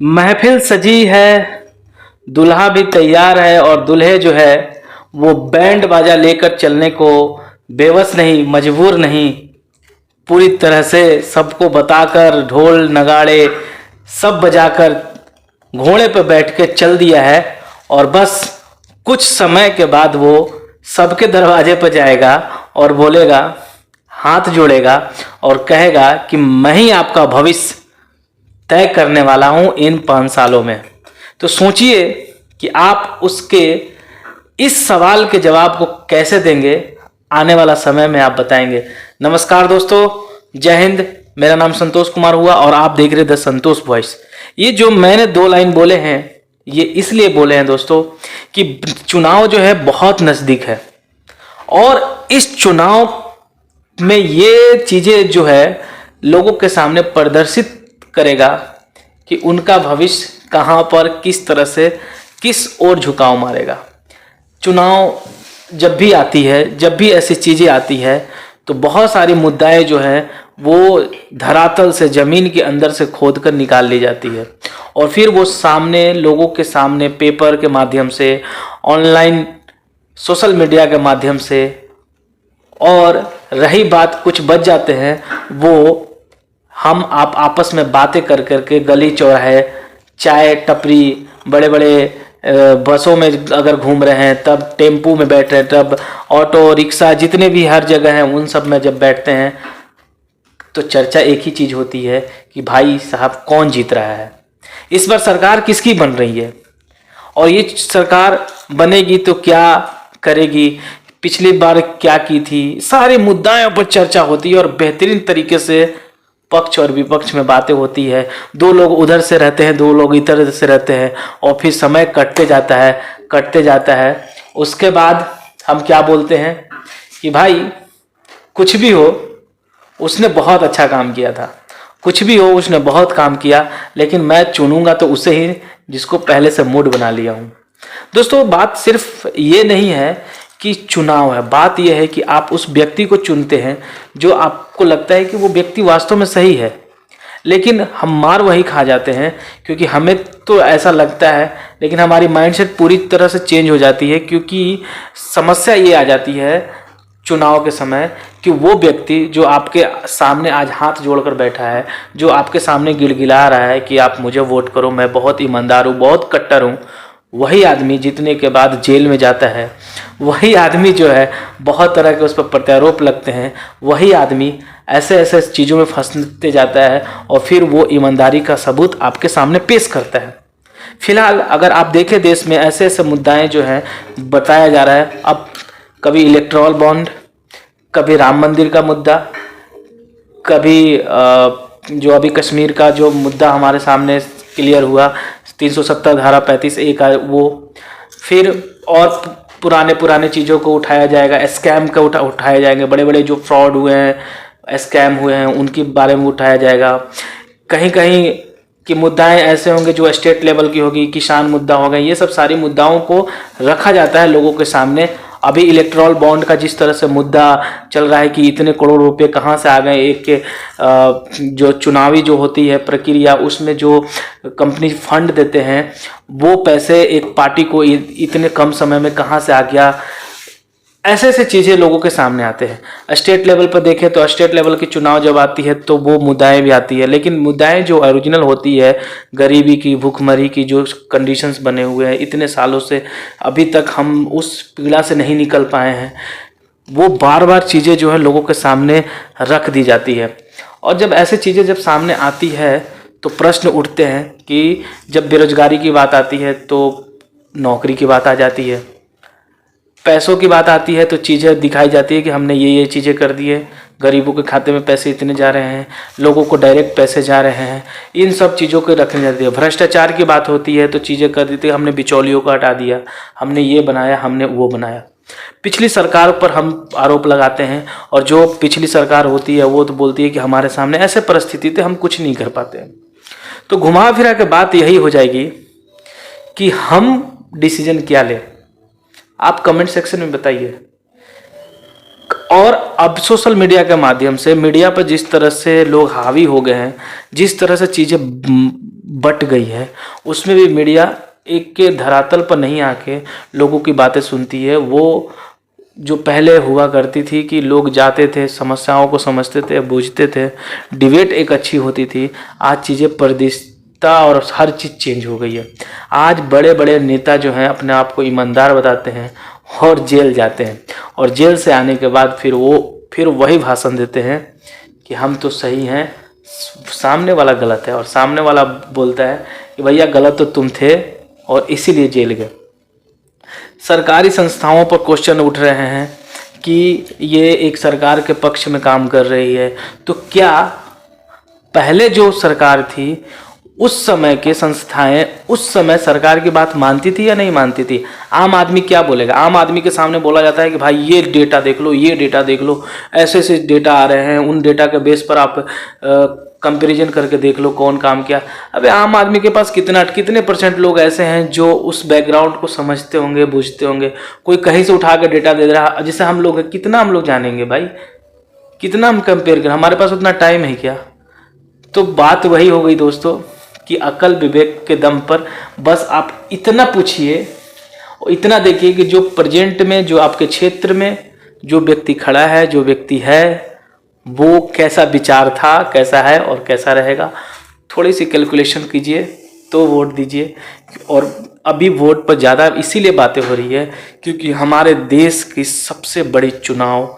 महफिल सजी है, दूल्हा भी तैयार है और दूल्हे जो है वो बैंड बाजा लेकर चलने को बेबस नहीं, मजबूर नहीं, पूरी तरह से सबको बताकर ढोल नगाड़े सब बजाकर घोड़े पर बैठ के चल दिया है। और बस कुछ समय के बाद वो सबके दरवाजे पर जाएगा और बोलेगा, हाथ जोड़ेगा और कहेगा कि मैं ही आपका भविष्य तय करने वाला हूं इन 5 सालों में। तो सोचिए कि आप उसके इस सवाल के जवाब को कैसे देंगे, आने वाला समय में आप बताएंगे। नमस्कार दोस्तों, जय हिंद। मेरा नाम संतोष कुमार हुआ और आप देख रहे द संतोष वॉइस। ये जो मैंने 2 लाइन बोले हैं, ये इसलिए बोले हैं दोस्तों कि चुनाव जो है बहुत नज़दीक है और इस चुनाव में ये चीज़ें जो है लोगों के सामने प्रदर्शित करेगा कि उनका भविष्य कहाँ पर किस तरह से किस ओर झुकाव मारेगा। चुनाव जब भी आती है, जब भी ऐसी चीज़ें आती है तो बहुत सारी मुद्दाएं जो है वो धरातल से, ज़मीन के अंदर से खोद कर निकाल ली जाती है और फिर वो सामने, लोगों के सामने, पेपर के माध्यम से, ऑनलाइन सोशल मीडिया के माध्यम से, और रही बात कुछ बच जाते हैं वो हम आप आपस में बातें कर करके गली चौराहे, चाय टपरी, बड़े बड़े बसों में अगर घूम रहे हैं, तब टेम्पू में बैठ रहे हैं, तब ऑटो रिक्शा, जितने भी हर जगह हैं उन सब में जब बैठते हैं तो चर्चा एक ही चीज़ होती है कि भाई साहब कौन जीत रहा है, इस बार सरकार किसकी बन रही है और ये सरकार बनेगी तो क्या करेगी, पिछली बार क्या की थी। सारे मुद्दाओं पर चर्चा होती है और बेहतरीन तरीके से पक्ष और विपक्ष में बातें होती है। 2 लोग उधर से रहते हैं, 2 लोग इधर से रहते हैं और फिर समय कटते जाता है। उसके बाद हम क्या बोलते हैं कि भाई कुछ भी हो, उसने बहुत अच्छा काम किया था, कुछ भी हो उसने बहुत काम किया, लेकिन मैं चुनूंगा तो उसे ही जिसको पहले से मूड बना लिया हूँ। दोस्तों, बात सिर्फ ये नहीं है कि चुनाव है, बात यह है कि आप उस व्यक्ति को चुनते हैं जो आपको लगता है कि वो व्यक्ति वास्तव में सही है, लेकिन हम मार वही खा जाते हैं क्योंकि हमें तो ऐसा लगता है, लेकिन हमारी माइंडसेट पूरी तरह से चेंज हो जाती है। क्योंकि समस्या ये आ जाती है चुनाव के समय कि वो व्यक्ति जो आपके सामने आज हाथ जोड़कर बैठा है, जो आपके सामने गिड़गिड़ा रहा है कि आप मुझे वोट करो, मैं बहुत ईमानदार हूँ, बहुत कट्टर हूँ, वही आदमी जीतने के बाद जेल में जाता है। वही आदमी जो है बहुत तरह के उस पर प्रत्यारोप लगते हैं। वही आदमी ऐसे ऐसे चीज़ों में फंसते जाता है और फिर वो ईमानदारी का सबूत आपके सामने पेश करता है। फिलहाल अगर आप देखें, देश में ऐसे ऐसे मुद्दाएं जो हैं बताया जा रहा है। अब कभी इलेक्ट्रॉल बॉन्ड, कभी राम मंदिर का मुद्दा, कभी जो अभी कश्मीर का जो मुद्दा हमारे सामने क्लियर हुआ, 370 धारा 35A का, वो फिर और पुराने चीज़ों को उठाया जाएगा, स्कैम का उठाए जाएंगे, बड़े बड़े जो फ्रॉड हुए हैं, स्कैम हुए हैं, उनके बारे में उठाया जाएगा। कहीं कहीं की मुद्दाएं ऐसे होंगे जो स्टेट लेवल की होगी, किसान मुद्दा होगा, ये सब सारी मुद्दाओं को रखा जाता है लोगों के सामने। अभी इलेक्ट्रॉल बॉन्ड का जिस तरह से मुद्दा चल रहा है कि इतने करोड़ रुपए कहाँ से आ गए, एक के जो चुनावी जो होती है प्रक्रिया, उसमें जो कंपनी फंड देते हैं वो पैसे एक पार्टी को इतने कम समय में कहाँ से आ गया, ऐसे ऐसे चीज़ें लोगों के सामने आते हैं। स्टेट लेवल पर देखें तो स्टेट लेवल की चुनाव जब आती है तो वो मुद्दाएं भी आती है, लेकिन मुद्दाएं जो ओरिजिनल होती है, गरीबी की, भूखमरी की जो कंडीशंस बने हुए हैं इतने सालों से, अभी तक हम उस पीड़ा से नहीं निकल पाए हैं, वो बार बार चीज़ें जो है लोगों के सामने रख दी जाती है। और जब ऐसी चीज़ें जब सामने आती है तो प्रश्न उठते हैं कि जब बेरोजगारी की बात आती है तो नौकरी की बात आ जाती है, पैसों की बात आती है तो चीज़ें दिखाई जाती है कि हमने ये चीज़ें कर दी है, गरीबों के खाते में पैसे इतने जा रहे हैं, लोगों को डायरेक्ट पैसे जा रहे हैं, इन सब चीज़ों को रखनी जाती है। भ्रष्टाचार की बात होती है तो चीज़ें कर देती है, हमने बिचौलियों को हटा दिया, हमने ये बनाया, हमने वो बनाया। पिछली सरकार पर हम आरोप लगाते हैं और जो पिछली सरकार होती है वो तो बोलती है कि हमारे सामने ऐसे परिस्थिति थे, हम कुछ नहीं कर पाते। तो घुमा फिरा के बात यही हो जाएगी कि हम डिसीजन क्या लें। आप कमेंट सेक्शन में बताइए। और अब सोशल मीडिया के माध्यम से, मीडिया पर जिस तरह से लोग हावी हो गए हैं, जिस तरह से चीज़ें बट गई है, उसमें भी मीडिया एक के धरातल पर नहीं आके लोगों की बातें सुनती है। वो जो पहले हुआ करती थी कि लोग जाते थे, समस्याओं को समझते थे, बूझते थे, डिबेट एक अच्छी होती थी। आज चीज़ें परदिशता और हर चीज़ चेंज हो गई है। आज बड़े बड़े नेता जो हैं अपने आप को ईमानदार बताते हैं और जेल जाते हैं, और जेल से आने के बाद फिर वही भाषण देते हैं कि हम तो सही हैं, सामने वाला गलत है। और सामने वाला बोलता है कि भैया गलत तो तुम थे और इसीलिए जेल गए। सरकारी संस्थाओं पर क्वेश्चन उठ रहे हैं कि ये एक सरकार के पक्ष में काम कर रही है, तो क्या पहले जो सरकार थी उस समय के संस्थाएं उस समय सरकार की बात मानती थी या नहीं मानती थी? आम आदमी क्या बोलेगा? आम आदमी के सामने बोला जाता है कि भाई ये डेटा देख लो, ये डेटा देख लो, ऐसे ऐसे डेटा आ रहे हैं, उन डेटा के बेस पर आप कंपैरिजन करके देख लो कौन काम किया। अबे आम आदमी के पास कितने परसेंट लोग ऐसे हैं जो उस बैकग्राउंड को समझते होंगे, बूझते होंगे? कोई कहीं से उठा के डेटा दे रहा है, जैसे हम लोग हैं, कितना हम लोग जानेंगे भाई? कितना हम कंपेयर करें? हमारे पास उतना टाइम है क्या? तो बात वही हो गई दोस्तों कि अकल विवेक के दम पर बस आप इतना पूछिए और इतना देखिए कि जो प्रेजेंट में, जो आपके क्षेत्र में जो व्यक्ति खड़ा है, जो व्यक्ति है, वो कैसा विचार था, कैसा है और कैसा रहेगा। थोड़ी सी कैलकुलेशन कीजिए तो वोट दीजिए। और अभी वोट पर ज़्यादा इसीलिए बातें हो रही है क्योंकि हमारे देश की सबसे बड़ी चुनाव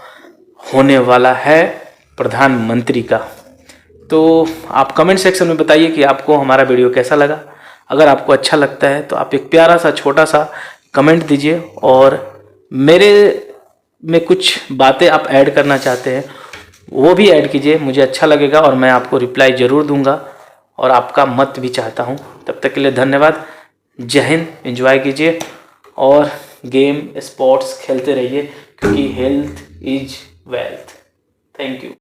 होने वाला है प्रधानमंत्री का। तो आप कमेंट सेक्शन में बताइए कि आपको हमारा वीडियो कैसा लगा। अगर आपको अच्छा लगता है तो आप एक प्यारा सा छोटा सा कमेंट दीजिए, और मेरे में कुछ बातें आप ऐड करना चाहते हैं वो भी ऐड कीजिए, मुझे अच्छा लगेगा और मैं आपको रिप्लाई ज़रूर दूंगा और आपका मत भी चाहता हूं। तब तक के लिए धन्यवाद। जय हिंद। एंजॉय कीजिए और गेम स्पोर्ट्स खेलते रहिए क्योंकि health is wealth. Thank you.